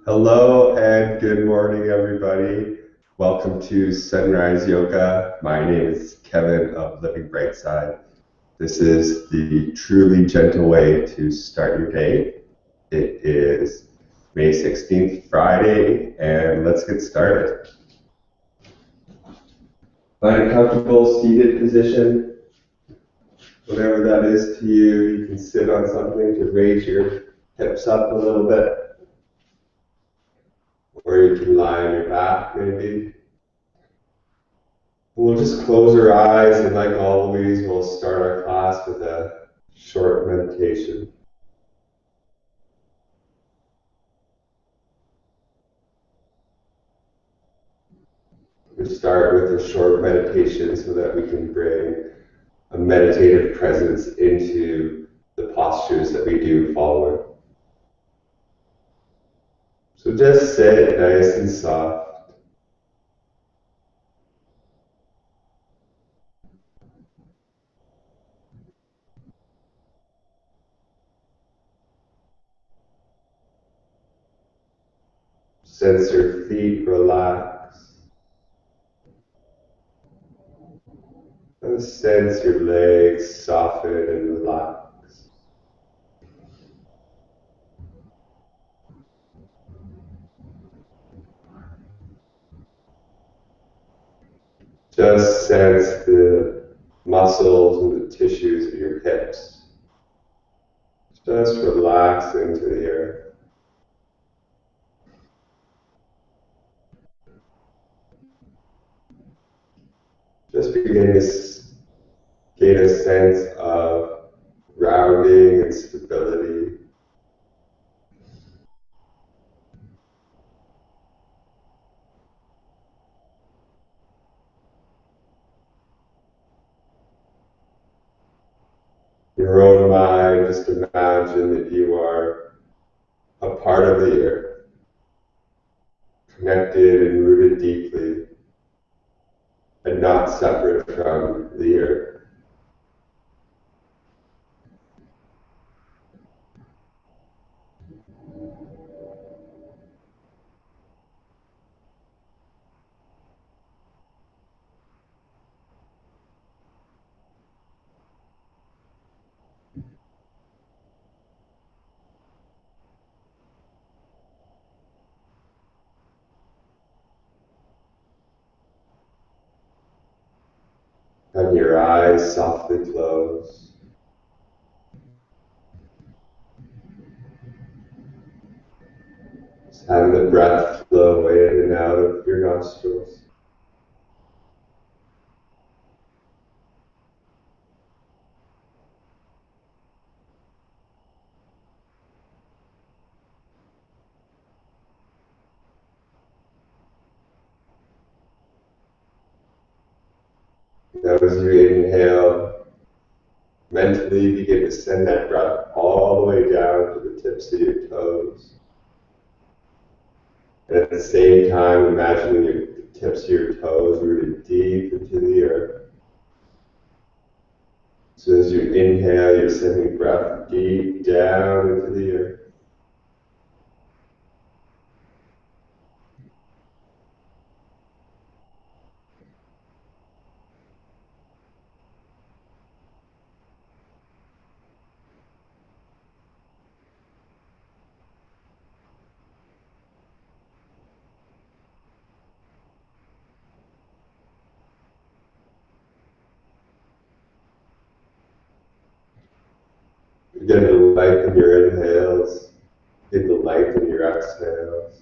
Hello and good morning, everybody. Welcome to Sunrise Yoga. My name is Kevin of Living Brightside. This is the truly gentle way to start your day. It is May 16th, Friday, and let's get started. Find a comfortable seated position. Whatever that is to you, you can sit on something to raise your hips up a little bit, or you can lie on your back maybe. We'll just close our eyes, and like always, we'll start our class with a short meditation. We start with a short meditation so that we can bring a meditative presence into the postures that we do following. So just sit nice and soft. Sense your feet relax. And sense your legs soften and relax. Just sense the muscles and the tissues of your hips. Just relax into the earth. Just begin to gain a sense of grounding and stability. Your own mind, just imagine that you are a part of the earth, connected and rooted deeply, and not separate from the earth. Have your eyes softly closed. Just having the breath flow in and out of your nostrils. Now as you inhale, mentally begin to send that breath all the way down to the tips of your toes. And at the same time, imagining the tips of your toes rooted deep into the earth. So as you inhale, you're sending breath deep down into the earth. Begin to lengthen your inhales. Begin to lengthen your exhales.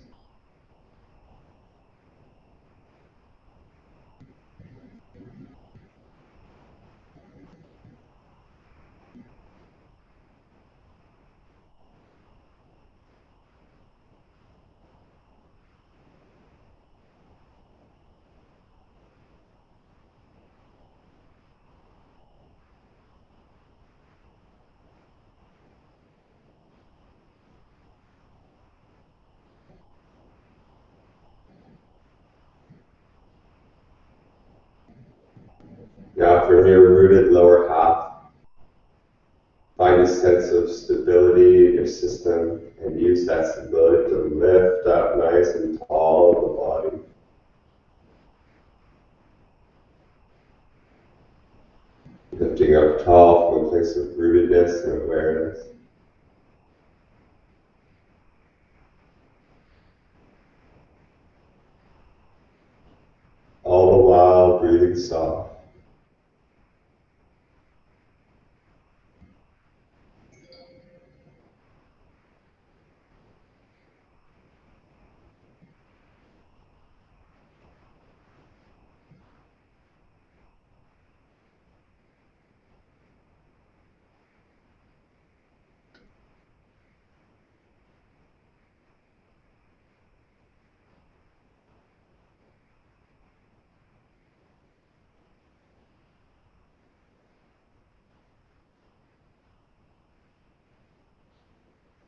Now from your rooted lower half, find a sense of stability in your system and use that stability to lift up Lifting up tall from a place of rootedness and awareness. All the while breathing soft.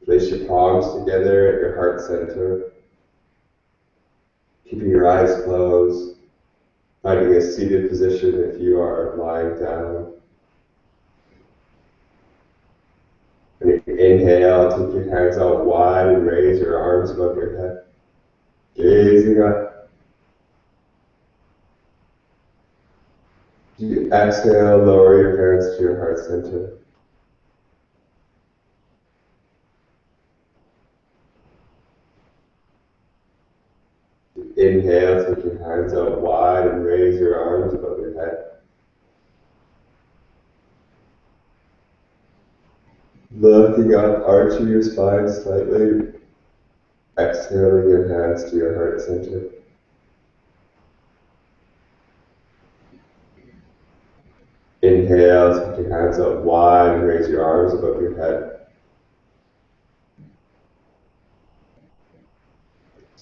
Place your palms together at your heart center, keeping your eyes closed, finding a seated position if you are lying down. And inhale, take your hands out wide and raise your arms above your head, gazing up. You exhale, lower your hands to your heart center. Inhale, take your hands out wide and raise your arms above your head. Looking up, arching your spine slightly. Exhaling your hands to your heart center. Inhale, take your hands out wide and raise your arms above your head.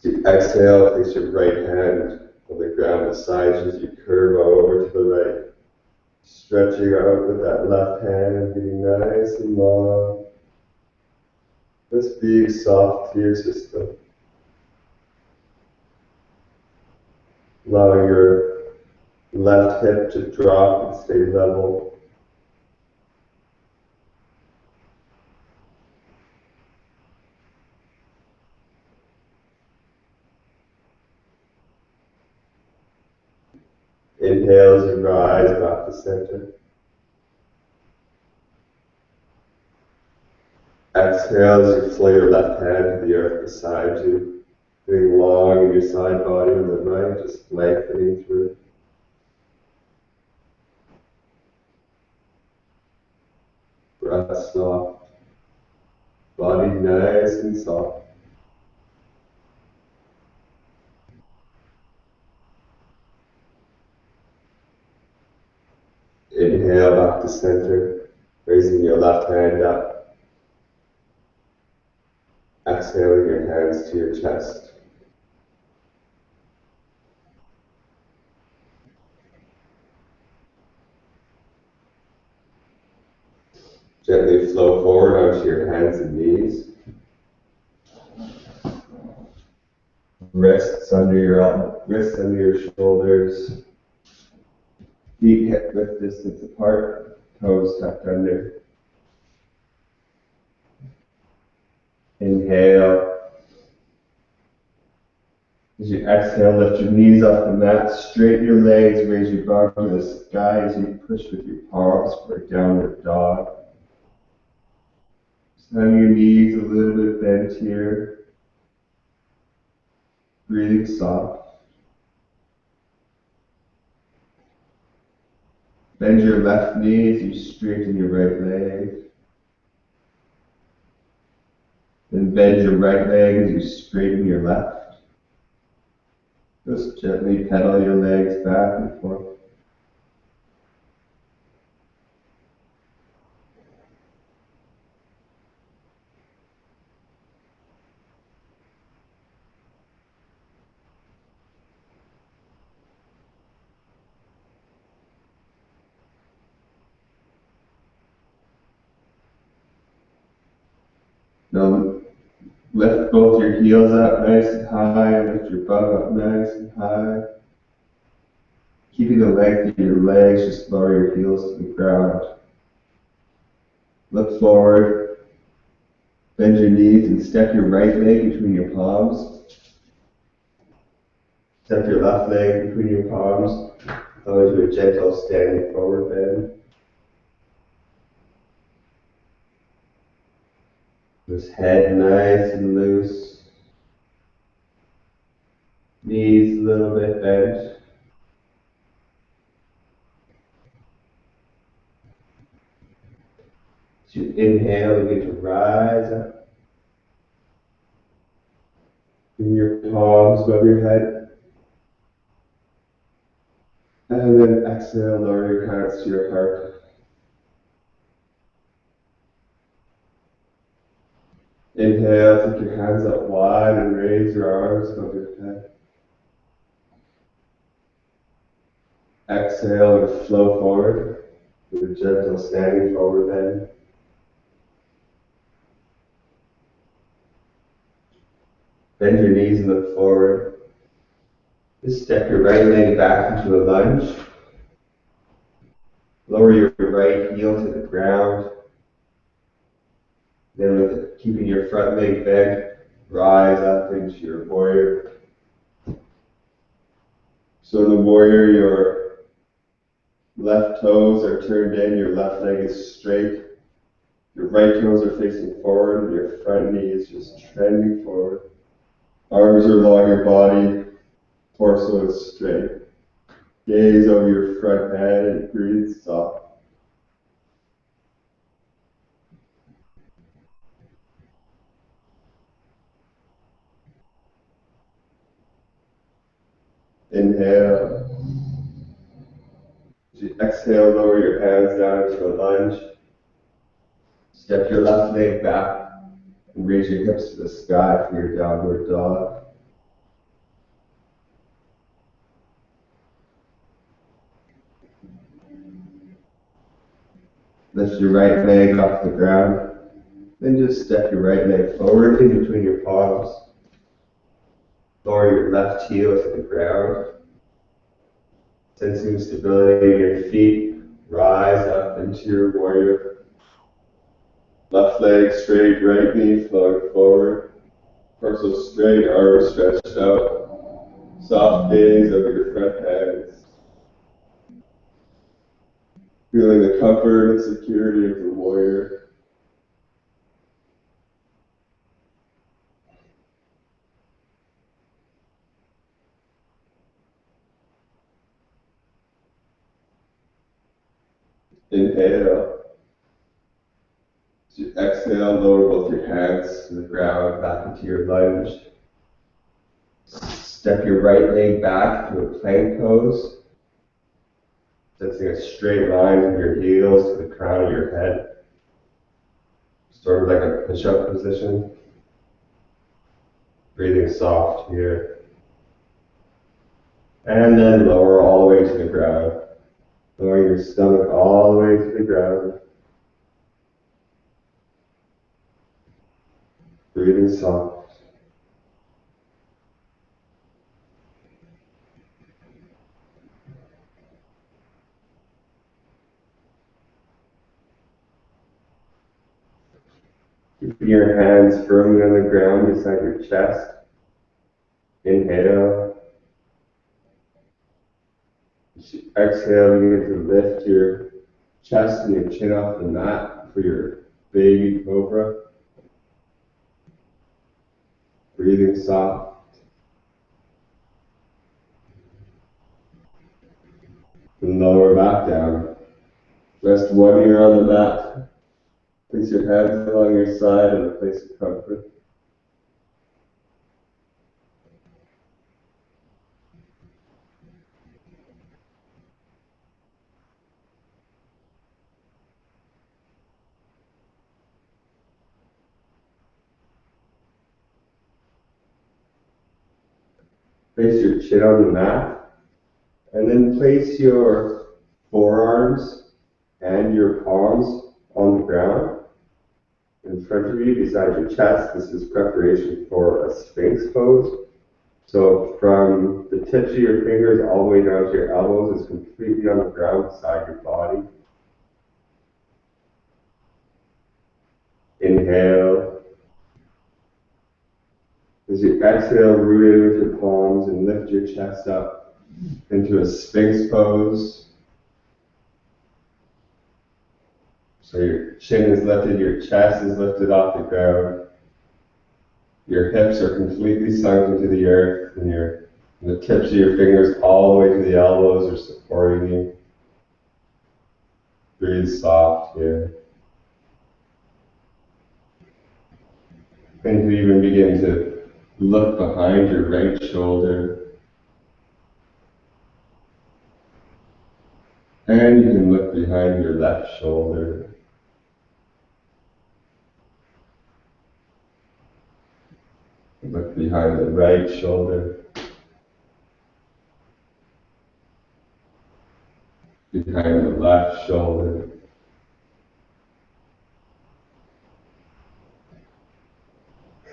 As you exhale, place your right hand on the ground beside you as you curve over to the right. Stretching out with that left hand, getting nice and long. Just being soft to your system. Allowing your left hip to drop and stay level. Inhale as you rise back to center. Exhale as you flow your left hand to the earth beside you, getting long in your side body and the right, just lengthening through. Breath soft, body nice and soft. Inhale back to center, raising your left hand up. Exhaling your hands to your chest. Gently flow forward onto your hands and knees. Wrists under your shoulders. Feet hip width distance apart, toes tucked under. Inhale. As you exhale, lift your knees off the mat, straighten your legs, raise your bum to the sky as you push with your palms for a downward dog. Just having your knees a little bit bent here. Breathing soft. Bend your left knee as you straighten your right leg. Then bend your right leg as you straighten your left. Just gently pedal your legs back and forth. Now lift both your heels up nice and high, lift your bum up nice and high. Keeping the length of your legs, just lower your heels to the ground. Look forward, bend your knees and step your right leg between your palms. Step your left leg between your palms, as long as you're a gentle standing forward bend. Just head nice and loose. Knees a little bit bent. As you inhale, begin to rise up. Bring your palms above your head. And then exhale, lower your hands to your heart. Inhale, take your hands up wide and raise your arms above your head. Exhale and flow forward with a gentle standing forward bend. Bend your knees and look forward. Just step your right leg back into a lunge. Lower your right heel to the ground. Then with keeping your front leg bent, rise up into your warrior. So in the warrior, your left toes are turned in, your left leg is straight. Your right toes are facing forward, and your front knee is just trending forward. Arms are along your body, torso is straight. Gaze over your front head and breathe soft. Inhale. As you exhale, lower your hands down into a lunge. Step your left leg back and raise your hips to the sky for your downward dog. Lift your right leg off the ground. Then just step your right leg forward in between your palms. Lower your left heel to the ground. Sensing stability in your feet, rise up into your warrior. Left leg straight, right knee flowing forward. Torso straight, arms stretched out. Soft gaze over your front hands. Feeling the comfort and security of the warrior. Inhale. As you exhale, lower both your hands to the ground, back into your lunge. Step your right leg back to a plank pose. Sensing a straight line from your heels to the crown of your head. Sort of like a push-up position. Breathing soft here. And then lower all the way to the ground. Lowering your stomach all the way to the ground. Breathing soft. Keeping your hands firmly on the ground beside your chest. Inhale. Exhale, begin to lift your chest and your chin off the mat for your baby cobra. Breathing soft. And lower back down. Rest one ear on the mat. Place your hands along your side in a place of comfort. Place your chin on the mat, and then place your forearms and your palms on the ground in front of you beside your chest. This is preparation for a Sphinx pose. So from the tips of your fingers all the way down to your elbows is completely on the ground beside your body. Inhale. As you exhale, root in with your palms and lift your chest up into a Sphinx pose. So your chin is lifted, your chest is lifted off the ground. Your hips are completely sunk into the earth, and the tips of your fingers all the way to the elbows are supporting you. Breathe soft here. And you even begin to look behind your right shoulder. And you can look behind your left shoulder. Look behind the right shoulder. Behind the left shoulder.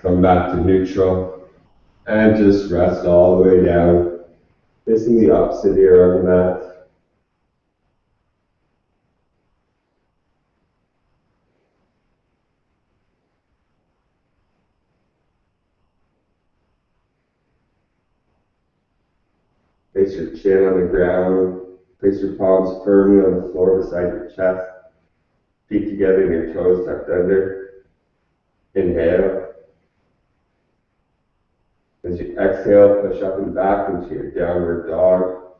Come back to neutral. And just rest all the way down, facing the opposite ear on the mat. Place your chin on the ground. Place your palms firmly on the floor beside your chest. Feet together and your toes tucked under. Inhale. As you exhale, push up and back into your downward dog.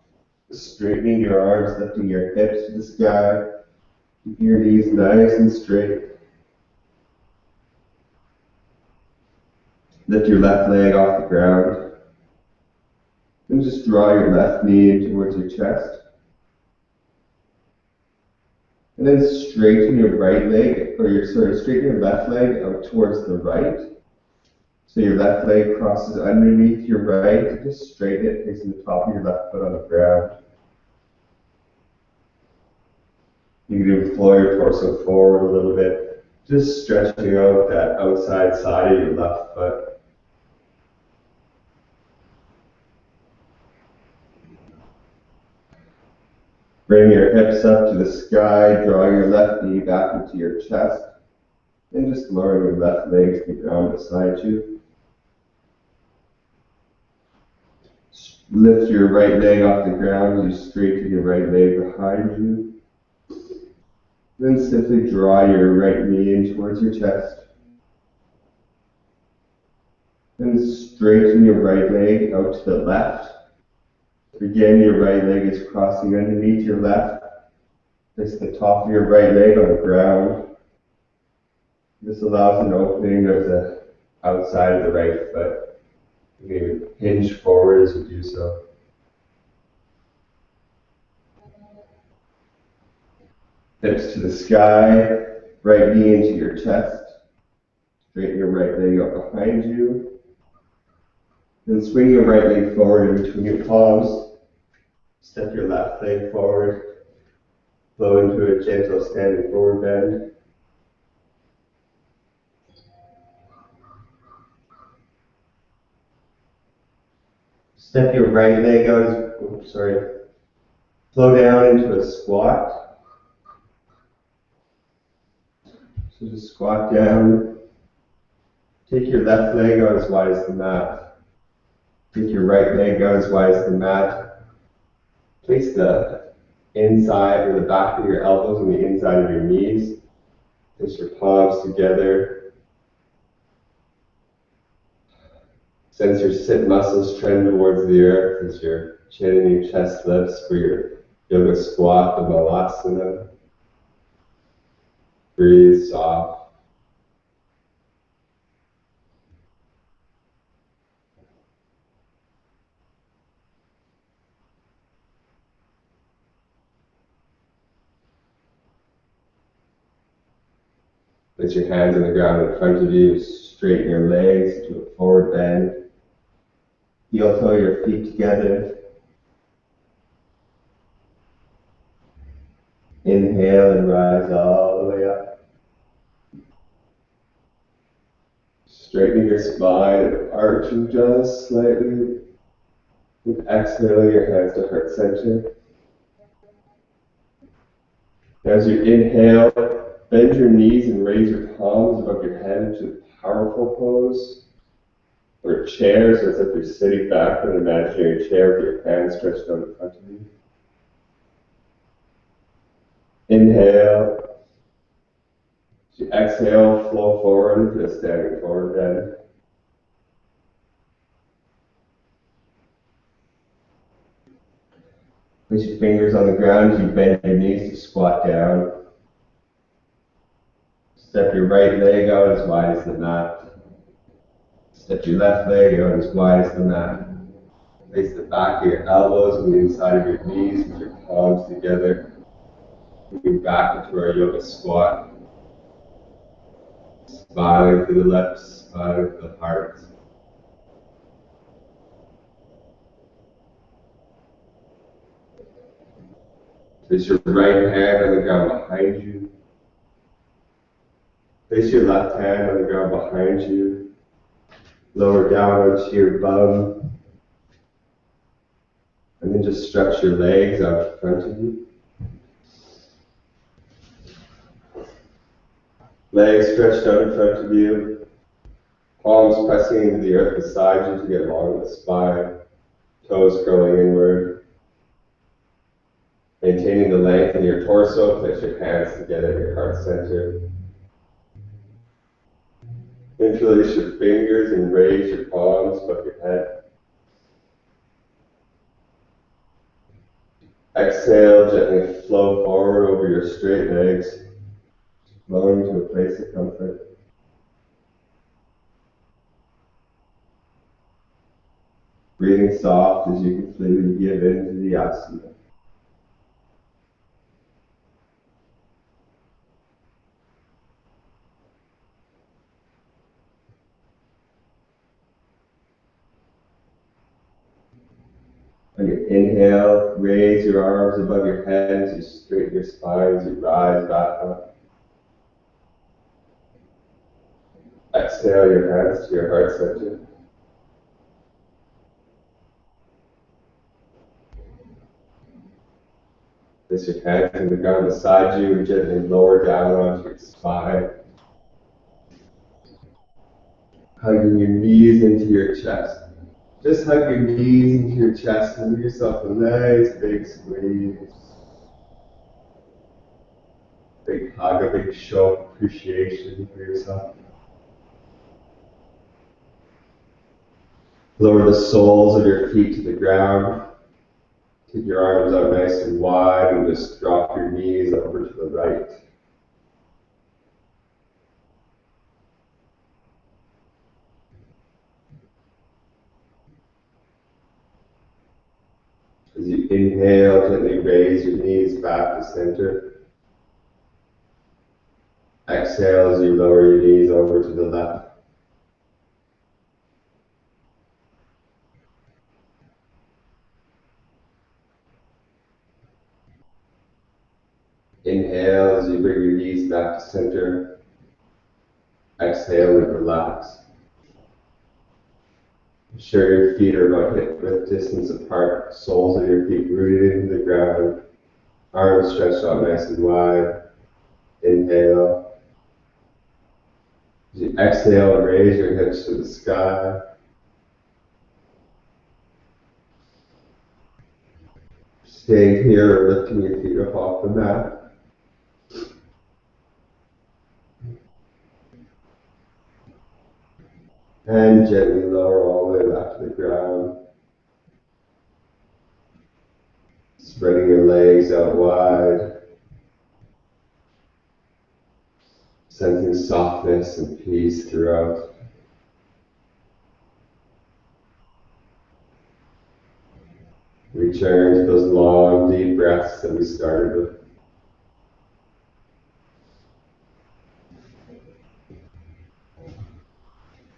Straightening your arms, lifting your hips to the sky. Keep your knees nice and straight. Lift your left leg off the ground. And just draw your left knee in towards your chest. And then straighten your straighten your left leg out towards the right. So your left leg crosses underneath your right. Just straighten it, facing the top of your left foot on the ground. You can even flow your torso forward a little bit, just stretching out that outside side of your left foot. Bring your hips up to the sky, draw your left knee back into your chest, and just lower your left leg to the ground beside you. Lift your right leg off the ground, you straighten your right leg behind you. Then simply draw your right knee in towards your chest. And straighten your right leg out to the left. Again, your right leg is crossing underneath your left. Place the top of your right leg on the ground. This allows an opening of the outside of the right foot. You can hinge forward as you do so. Hips to the sky, right knee into your chest. Straighten your right leg up behind you. Then swing your right leg forward in between your palms. Step your left leg forward. Flow into a gentle standing forward bend. Step your right leg out, flow down into a squat. So just squat down. Take your left leg out as wide as the mat. Take your right leg out as wide as the mat. Place the inside or the back of your elbows on the inside of your knees. Place your palms together. Sense your sit muscles trend towards the earth as your chin and your chest lifts for your yoga squat, the malasana. Breathe soft. Place your hands on the ground in front of you. Straighten your legs to a forward bend. Heel toe your feet together. Inhale and rise all the way up. Straightening your spine, arching just slightly. And exhale your hands to heart center. As you inhale, bend your knees and raise your palms above your head into a powerful pose. Or chair, so it's like you're sitting back in an imaginary chair with your hands stretched out in front of you. Inhale. As you exhale, flow forward into a standing forward bend. Place your fingers on the ground as you bend your knees to squat down. Step your right leg out as wide as the mat. Step your left leg out as wide as the mat. Place the back of your elbows on the inside of your knees with your palms together. Moving back into our yoga squat. Smiling to the lips, smiling to the heart. Place your right hand on the ground behind you. Place your left hand on the ground behind you. Lower down onto your bum. And then just stretch your legs out in front of you. Legs stretched out in front of you. Palms pressing into the earth beside you to get long in the spine. Toes curling inward. Maintaining the length in your torso, place your hands together at your heart center. Interlace your fingers and raise your palms above your head. Exhale, gently flow forward over your straight legs, flowing to a place of comfort. Breathing soft as you completely give into the asana. On your inhale, raise your arms above your head as you straighten your spine as you rise back up. Exhale your hands to your heart center. Place your hands on the ground beside you and gently lower down onto your spine. Hugging your knees into your chest. Just hug your knees into your chest and give yourself a nice big squeeze. Big hug, a big show of appreciation for yourself. Lower the soles of your feet to the ground. Take your arms out nice and wide and just drop your knees over to the right. As you inhale, gently raise your knees back to center. Exhale as you lower your knees over to the left. Inhale as you bring your knees back to center. Exhale and relax. Ensure your feet are about hip width distance apart, soles of your feet rooted into the ground, arms stretched out nice and wide. Inhale. As you exhale, raise your hips to the sky. Staying here, lifting your feet up off the mat. And gently lower all the way back to the ground. Spreading your legs out wide. Sensing softness and peace throughout. Return to those long, deep breaths that we started with.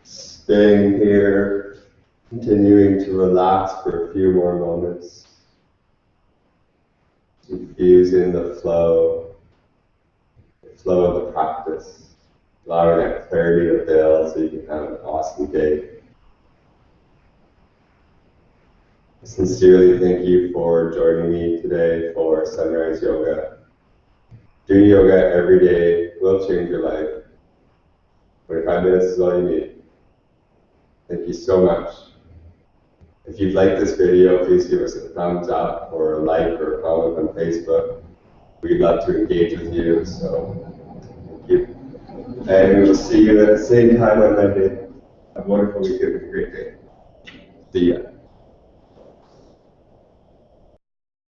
Staying here, continuing to relax for a few more moments. Infuse in the flow of the practice, allowing that clarity to build so you can have an awesome day. I sincerely thank you for joining me today for Sunrise Yoga. Doing yoga every day will change your life. 25 minutes is all you need. Thank you so much. If you've liked this video, please give us a thumbs up or a like or a comment on Facebook. We'd love to engage with you, so thank you. And we will see you at the same time on Monday. Have a wonderful weekend with a great day. See ya.